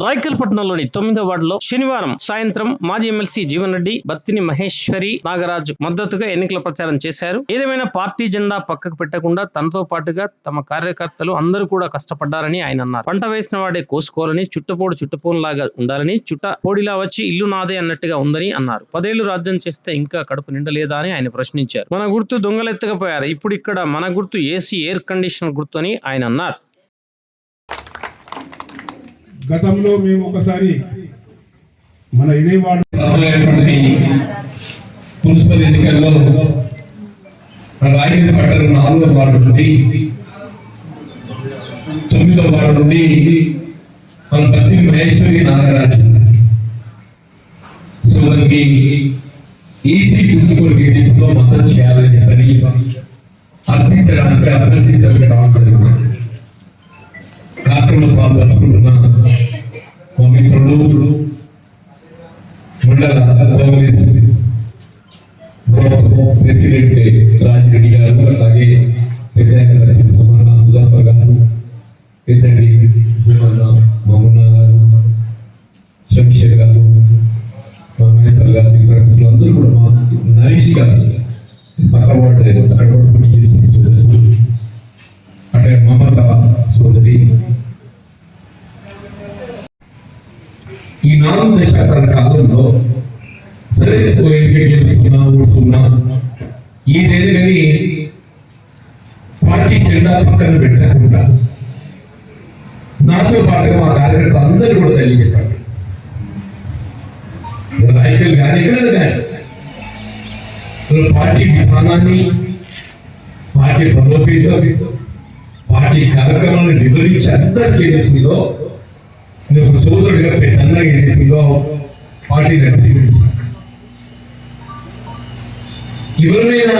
రాయకల్పట్నంలోని 9వ వార్డులో శనివారం సాయంత్రం మాజీ ఎమ్మెల్సీ జీవన్ రెడ్డి, బత్తిని మహేశ్వరి నాగరాజు మద్దతుగా ఎన్నికల ప్రచారం చేశారు. ఏదేమైనా పార్టీ జెండా పక్కకు పెట్టకుండా తనతో పాటుగా తమ కార్యకర్తలు అందరూ కూడా కష్టపడ్డారని ఆయన అన్నారు. పంట వేసిన వాడే కోసుకోవాలని, చుట్టపోలాగా ఉండాలని, చుట్టపోడిలా వచ్చి ఇల్లు నాదే అన్నట్టుగా ఉందని అన్నారు. 10 ఏళ్లు రాజ్యం చేస్తే ఇంకా కడుపు నిండలేదా అని ఆయన ప్రశ్నించారు. మన గుర్తు దొంగలెత్తకపోయారు, ఇప్పుడు ఇక్కడ మన గుర్తు ఏసీ ఎయిర్ కండిషనర్ గుర్తు అని ఆయన అన్నారు. గతంలో మేము ఒకసారి మన ఇదే వార్డు మున్సిపల్ ఎన్నికల్లో రాయకల్పట్నం 4వ వార్డు నుండి 9వ వార్డు నుండి మన బత్తిని మహేశ్వరి నాగరాజు సోదరికి ఈసీ గుర్తుకోలు ఎన్నికల్లో మద్దతు చేయాలని చెప్పని అభ్యర్థించడానికి రావడం జరిగింది. కార్యక్రమంలో పాల్గొంటున్న మా మిత్రులు మండల కాంగ్రెస్ ప్రెసిడెంట్ రాజిరెడ్డి గారు, అలాగే పెద్ద ముజాఫర్ గారు, పెద్దండి మహమ్మన్నా గారు, శంషేర్ గారు, మా మహేందర్ గారు, ఇతర మిత్రులందరూ కూడా మా నరేష్ గారు పక్కవాడు అంటే మమత సోదరి ఈ 4 దశాబ్దాల కాలంలో సరే గెలుస్తున్నా ఓడుతున్నా ఏదైనా కానీ పార్టీ జెండా పక్కన పెట్టకుండా నాతో పాటుగా మా కార్యకర్తలు అందరూ కూడా తెలియజేస్తారు. నాయకులు కానీ ఎక్కడైనా కానీ పార్టీ విధానాన్ని, పార్టీ బలోపేతం, పార్టీ కార్యక్రమాలను వివరించి అందరికీ ఏదైతుందో నేను సోదరుడిగా పెద్దగా ఏదైతుందో పార్టీ నడిపి ఎవరినైనా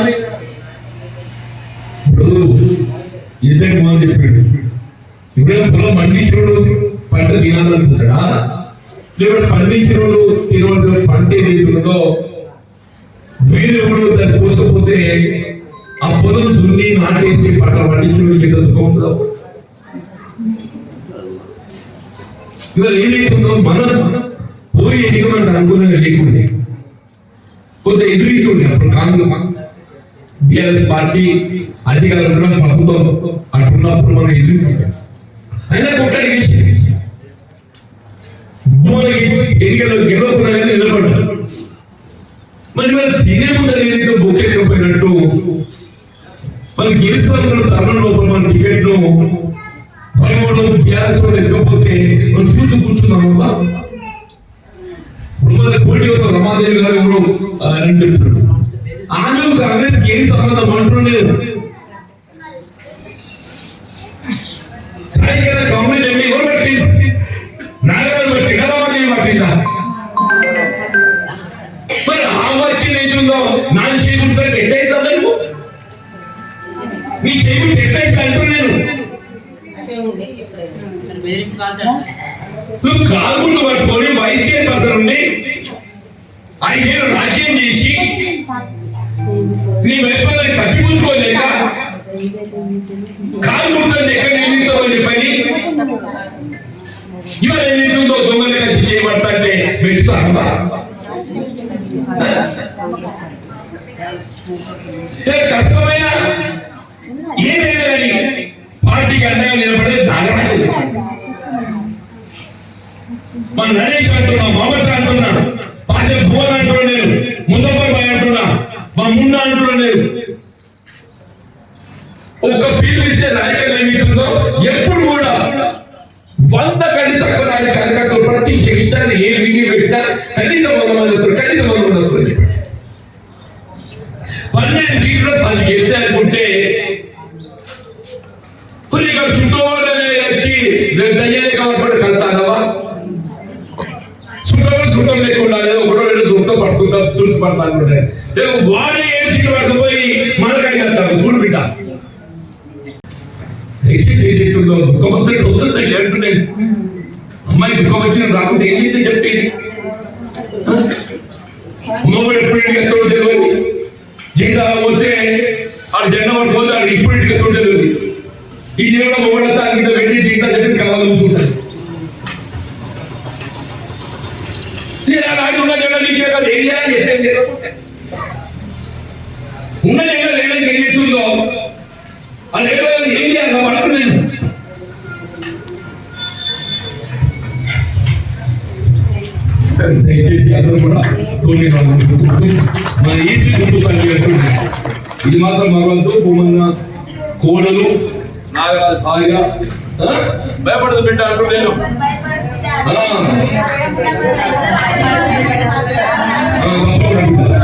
ఇప్పుడు ఇద్దరికి మనం చెప్పాడు ఎవరైనా పొలం పండించడు పంట తినాలనుకుంటాడా, లేకపోతే పండించడు తినవలసిన పంట ఏదైతుందో వేరే కూడా దాన్ని పోసకపోతే ఆ పొలం దున్ని నాటేసి పంట పండించడం ఎంత దుఃఖంలో ఇవాళ ఏదైతుందో మనం పోయి ఎన్నికమంటే అనుకూలంగా లేకుండే కొంత ఎదురుతుండే. అప్పుడు కాంగ్రెస్ బిఆర్ఎస్ పార్టీ అధికారంలో ప్రభుత్వం అట్టున్నప్పుడు మనం ఎదురుతుండే. అయినా ఒక్కడికి వేసి మనకి ఎన్నికల్లో గెలవకుండా నిలబడ్డారు. మరి మనం తినే ముందర ఏదైతే బొక్కేకపోయినట్టు మనం గెలుస్తున్న తరుణం లోపల మన టికెట్ ను 13 BRS ఎక్కకపోతే మనం చూస్తూ కూర్చున్నాము. మన కోటివరం రమాదేవి గారు ఎవరు అని చెప్తారు. ఆమె కాంగ్రెస్ ఏం సంబంధం అంటున్నారు. గవర్నమెంట్ అంటే ఎవరు పట్టింది? నాగరాజు పట్టిందా, రమాదేవి పట్టిందా? మరి ఆ వచ్చి ఏదో నా చేయకుంటే ఎట్టయితే మీ చేయకుంటే ఎట్టయితే అంటున్నాను. నువ్వు కాల్గుండు పట్టుకొని వైస్ చైర్పర్సన్ ఉండి 5 ఏళ్ళు రాజ్యం చేసి నీ వైఫల్యాన్ని కప్పిపుచ్చుకోలేక కాల్గుంటుంది ఎక్కడ నిలుగుతామని చెప్పని ఇవాళ ఏదైతుందో దొంగలు కలిసి చేయబడతా అంటే పెంచుతాను. కష్టమైన ఏదైనా కానీ పార్టీకి అండగా నిలబడే నాగరాజు, మా నరేష్ అంటున్నా, మమత అంటున్నా, పాశ భువన్ అంటున్నా, నేను ముజఫర్ భాయ్ అంటున్నా, మా మున్నా అంటున్నా. నేను ఒక్క పీలు ఇస్తే రాజకీయాలు ఏమిటో ఎప్పుడు కూడా 100 కంటే తక్కువ కార్యకర్తలు ప్రతి చెప్తారు, ఏ వీడియో పెడతారు, కనీసం 12 సీట్లు 10 గెలిస్తే అనుకుంటే చుట్టూ వచ్చి దయ్యాలే కాబట్టి కలుతానవా చుట్టం లేకుండా ఒకటో 2 దుఃఖతో పట్టుకుంటాం, చుట్టూ పడతాను. వాడే 7 సీట్లు పడకపోయి మనకై చేస్తాడు చూడు బిడ్డ. ఏదైతుందో దుఃఖం వస్తే వస్తుంది అంటున్నాను. అమ్మాయి దుఃఖం వచ్చిన రాకుండా ఏదైతే చెప్పేది మొగుడు ఎప్పుడు ఇంటికి ఎక్కడో తెలియదు. జీతా పోతే ఆ జెండా పట్టుకోతే ఆడు ఇప్పుడు ఇంటికి ఎక్కడో తెలియదు. ఈ జీవన మొగుడంతా అంకిత పెట్టి జీతా చెప్పి కలవలుకుంటారు. అది ఏం చేయాలి అంటున్నాను. దయచేసి అందరూ కూడా తోని మన ఈజీ గుర్తు ఇది మాత్రం మరవద్దు. భూమన్న కోడలు నాగరాజు భార్య భయపడదు బిడ్డ అంటూ నేను తప్పకుండా